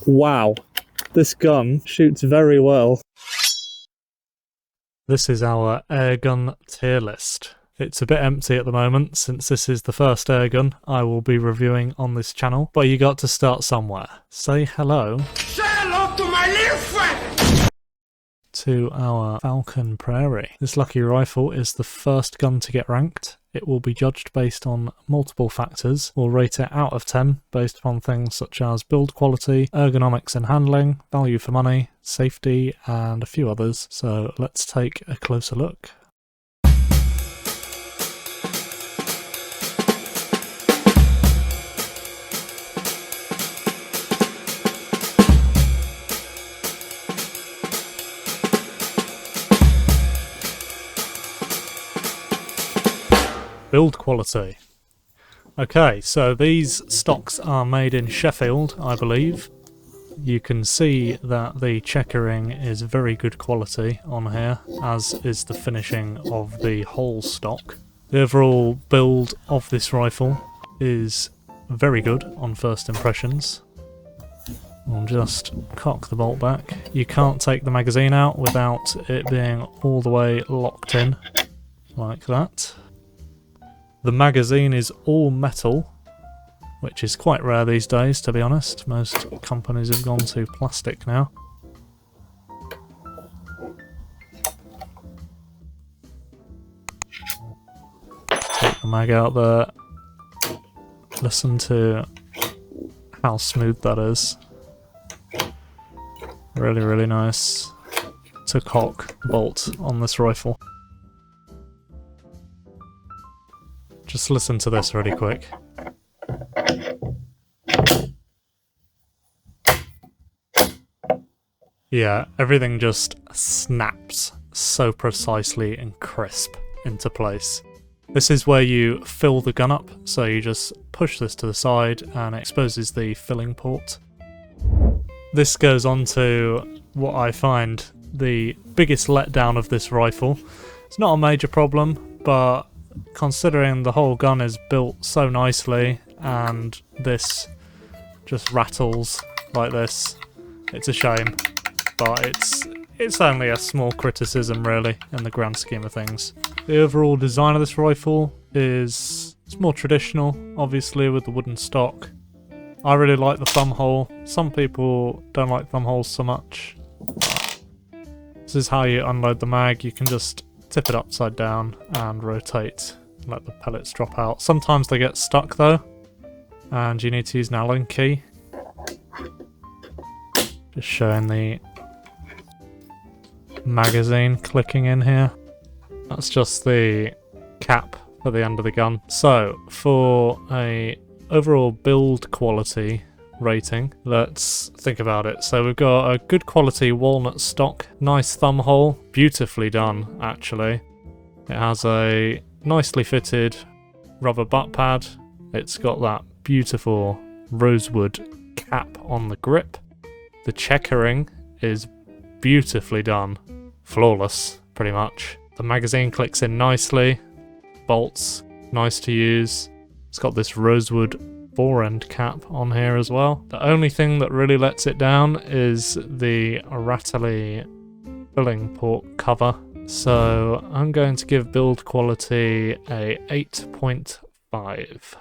Wow, this gun shoots very well. This is our airgun tier list. It's a bit empty at the moment since this is the first airgun I will be reviewing on this channel, but you got to start somewhere. Say hello. Say hello to my little friend! To our Falcon Prairie. This lucky rifle is the first gun to get ranked. It will be judged based on multiple factors. We'll rate it out of 10 based upon things such as build quality, ergonomics and handling, value for money, safety, and a few others. So let's take a closer look. Build quality. Okay, so these stocks are made in Sheffield, I believe. You can see that the checkering is very good quality on here, as is the finishing of the whole stock. The overall build of this rifle is very good on first impressions. We'll just cock the bolt back. You can't take the magazine out without it being all the way locked in, like that. The magazine is all metal, which is quite rare these days, to be honest. Most companies have gone to plastic now. Take the mag out there. Listen to how smooth that is. Really, really nice to cock the bolt on this rifle. Just listen to this really quick. Yeah, everything just snaps so precisely and crisp into place. This is where you fill the gun up, so you just push this to the side and it exposes the filling port. This goes on to what I find the biggest letdown of this rifle. It's not a major problem, but considering the whole gun is built so nicely and this just rattles like this, it's a shame. But it's only a small criticism really in the grand scheme of things. The overall design of this rifle it's more traditional, obviously, with the wooden stock. I really like the thumb hole. Some people don't like thumb holes so much. This is how you unload the mag. You can just tip it upside down and rotate, let the pellets drop out. Sometimes they get stuck though, and you need to use an Allen key. Just showing the magazine clicking in here. That's just the cap for the end of the gun. So for a overall build quality rating, let's think about it. So we've got a good quality walnut stock, nice thumb hole, beautifully done actually. It has a nicely fitted rubber butt pad. It's got that beautiful rosewood cap on the grip. The checkering is beautifully done, flawless pretty much. The magazine clicks in nicely, bolts nice to use. It's got this rosewood fore-end cap on here as well. The only thing that really lets it down is the rattly filling port cover. So I'm going to give build quality a 8.5.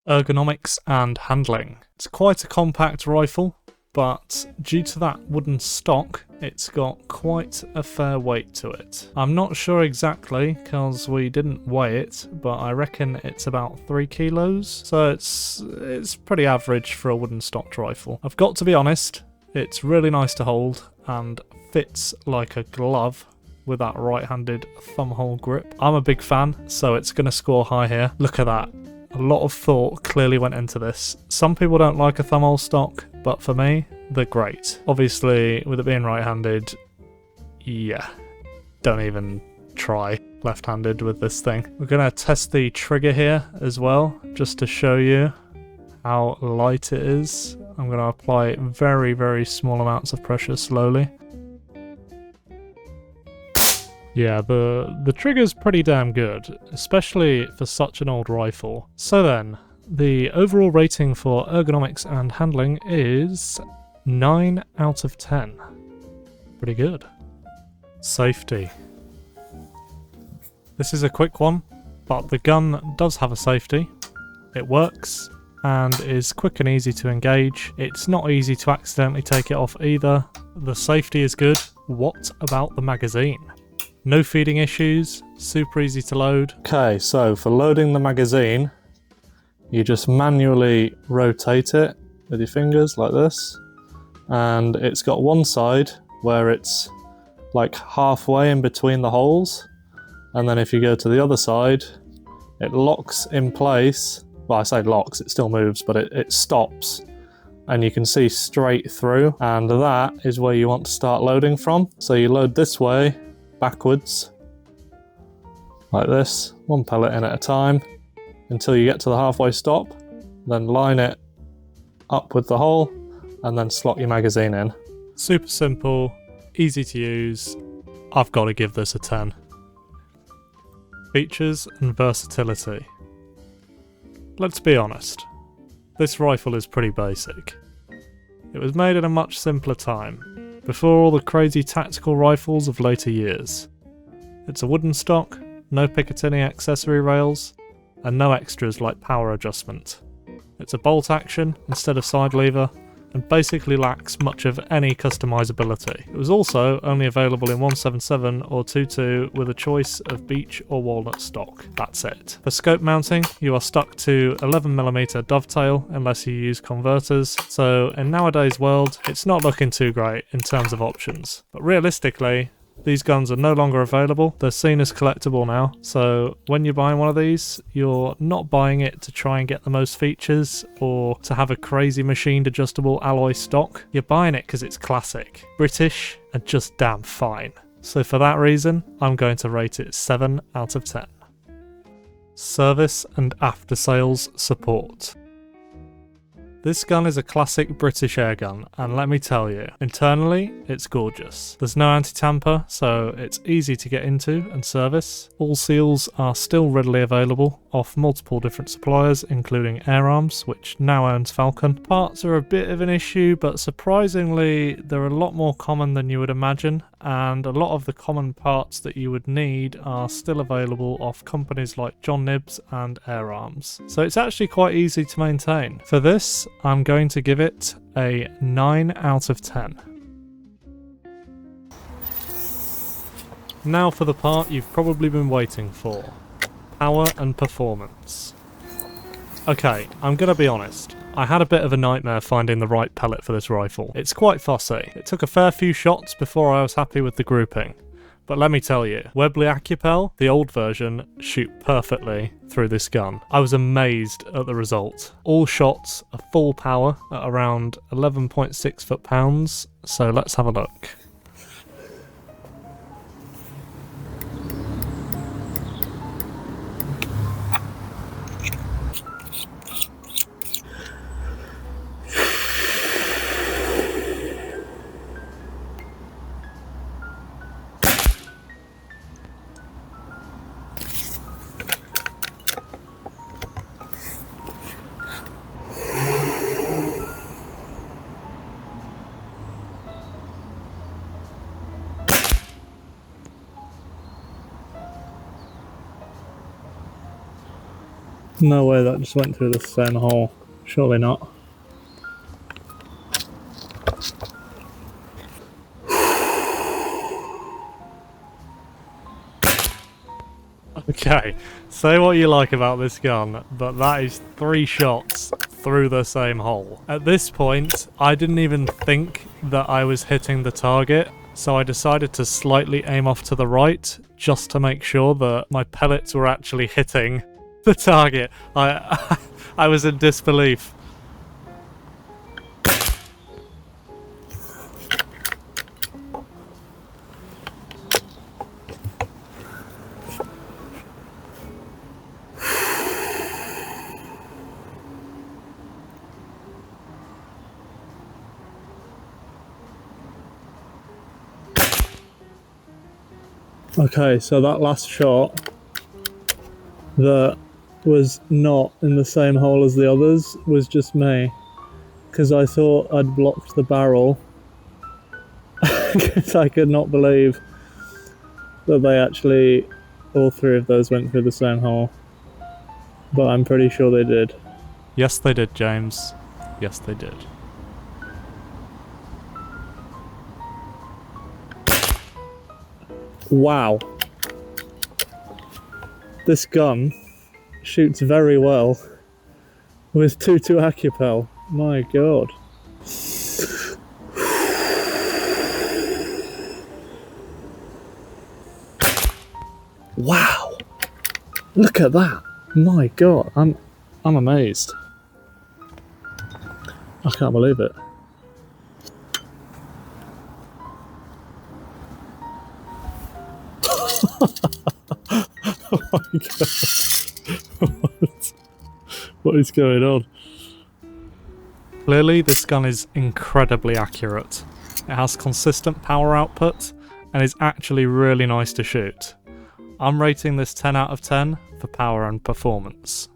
Ergonomics and handling. It's quite a compact rifle, but due to that wooden stock, it's got quite a fair weight to it. I'm not sure exactly because we didn't weigh it, but I reckon it's about 3 kilos, so it's pretty average for a wooden stocked rifle. I've got to be honest, it's really nice to hold and fits like a glove with that right-handed thumbhole grip. I'm a big fan, so it's going to score high here. Look at that. A lot of thought clearly went into this. Some people don't like a thumbhole stock, but for me, they're great. Obviously, with it being right-handed, yeah, don't even try left-handed with this thing. We're going to test the trigger here as well, just to show you how light it is. I'm going to apply very, very small amounts of pressure slowly. Yeah, the trigger's pretty damn good, especially for such an old rifle. So then, the overall rating for ergonomics and handling is 9 out of 10. Pretty good. Safety. This is a quick one, but the gun does have a safety. It works and is quick and easy to engage. It's not easy to accidentally take it off either. The safety is good. What about the magazine? No feeding issues, super easy to load. Okay, so for loading the magazine, you just manually rotate it with your fingers like this, and it's got one side where it's like halfway in between the holes, and then if you go to the other side, it locks in place. Well, I say locks, it still moves, but it stops, and you can see straight through, and that is where you want to start loading from. So you load this way, backwards, like this, one pellet in at a time, until you get to the halfway stop, then line it up with the hole, and then slot your magazine in. Super simple, easy to use. I've got to give this a 10. Features and versatility. Let's be honest, this rifle is pretty basic. It was made in a much simpler time, before all the crazy tactical rifles of later years. It's a wooden stock, no Picatinny accessory rails, and no extras like power adjustment. It's a bolt action instead of side lever, and basically lacks much of any customizability. It was also only available in 177 or 22 with a choice of beech or walnut stock. That's it. For scope mounting, you are stuck to 11mm dovetail unless you use converters, so in nowadays world, it's not looking too great in terms of options. But realistically, these guns are no longer available. They're seen as collectible now, so when you're buying one of these, you're not buying it to try and get the most features or to have a crazy machined adjustable alloy stock. You're buying it because it's classic, British, and just damn fine. So for that reason, I'm going to rate it 7 out of 10. Service and after sales support. This gun is a classic British airgun, and let me tell you, internally, it's gorgeous. There's no anti-tamper, so it's easy to get into and service. All seals are still readily available off multiple different suppliers, including Airarms, which now owns Falcon. Parts are a bit of an issue, but surprisingly, they're a lot more common than you would imagine, and a lot of the common parts that you would need are still available off companies like John Nibs and Airarms. So it's actually quite easy to maintain. For this, I'm going to give it a 9 out of 10. Now for the part you've probably been waiting for. Power and performance. Okay, I'm gonna be honest. I had a bit of a nightmare finding the right pellet for this rifle. It's quite fussy. It took a fair few shots before I was happy with the grouping. But let me tell you, 𝘋𝘂𝘀𝘀𝘀𝘀𝘀𝘀𝘀𝘀, the old version, shoot perfectly through this gun. I was amazed at the result. All shots are full power at around 11.6 foot-pounds, so let's have a look. No way that just went through the same hole. Surely not. Okay, say what you like about this gun, but that is 3 shots through the same hole. At this point, I didn't even think that I was hitting the target, so I decided to slightly aim off to the right, just to make sure that my pellets were actually hitting the target. I was in disbelief. Okay, so that last shot, the was not in the same hole as the others was just me, because I thought I'd blocked the barrel, because I could not believe that they actually, all three of those went through the same hole, but I'm pretty sure they did. Yes, they did, James. Yes, they did. Wow. This gun shoots very well with 𝘂𝘢𝘢𝘯𝘂. My god. Wow. Look at that. My god. I'm amazed. I can't believe it. Oh my god. What is going on? Clearly, this gun is incredibly accurate. It has consistent power output and is actually really nice to shoot. I'm rating this 10 out of 10 for power and performance.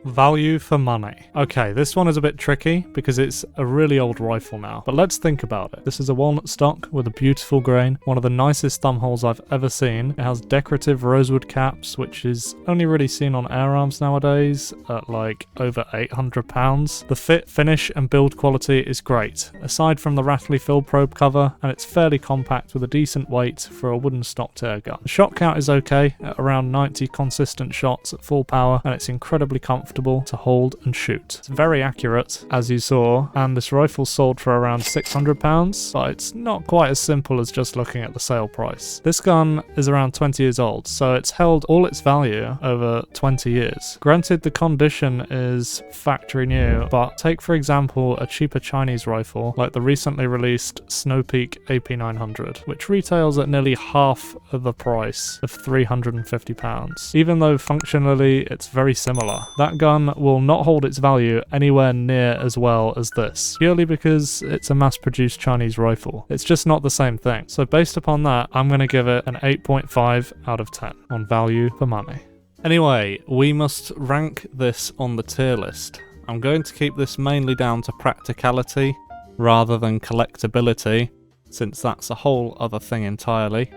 Value for money. Okay, this one is a bit tricky because it's a really old rifle now, but let's think about it. This is a walnut stock with a beautiful grain, one of the nicest thumbholes I've ever seen. It has decorative rosewood caps, which is only really seen on Airarms nowadays at like over £800. The fit, finish and build quality is great, aside from the rattly fill probe cover, and it's fairly compact with a decent weight for a wooden stocked airgun. The shot count is okay at around 90 consistent shots at full power, and it's incredibly comfortable to hold and shoot. It's very accurate, as you saw, and this rifle sold for around £600, but it's not quite as simple as just looking at the sale price. This gun is around 20 years old, so it's held all its value over 20 years. Granted, the condition is factory new, but take for example a cheaper Chinese rifle like the recently released 𝘂𝘃 AP900, which retails at nearly half of the price of £350, even though functionally it's very similar. That gun will not hold its value anywhere near as well as this, purely because it's a mass-produced Chinese rifle. It's just not the same thing. So based upon that, I'm going to give it an 8.5 out of 10 on value for money. Anyway, we must rank this on the tier list. I'm going to keep this mainly down to practicality rather than collectability, since that's a whole other thing entirely.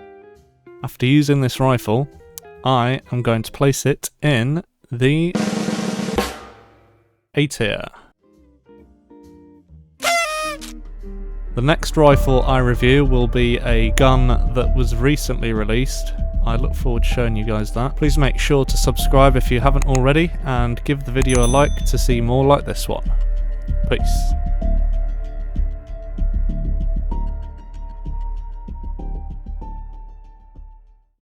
After using this rifle, I am going to place it in the A tier. The next rifle I review will be a gun that was recently released. I look forward to showing you guys that. Please make sure to subscribe if you haven't already, and give the video a like to see more like this one. Peace.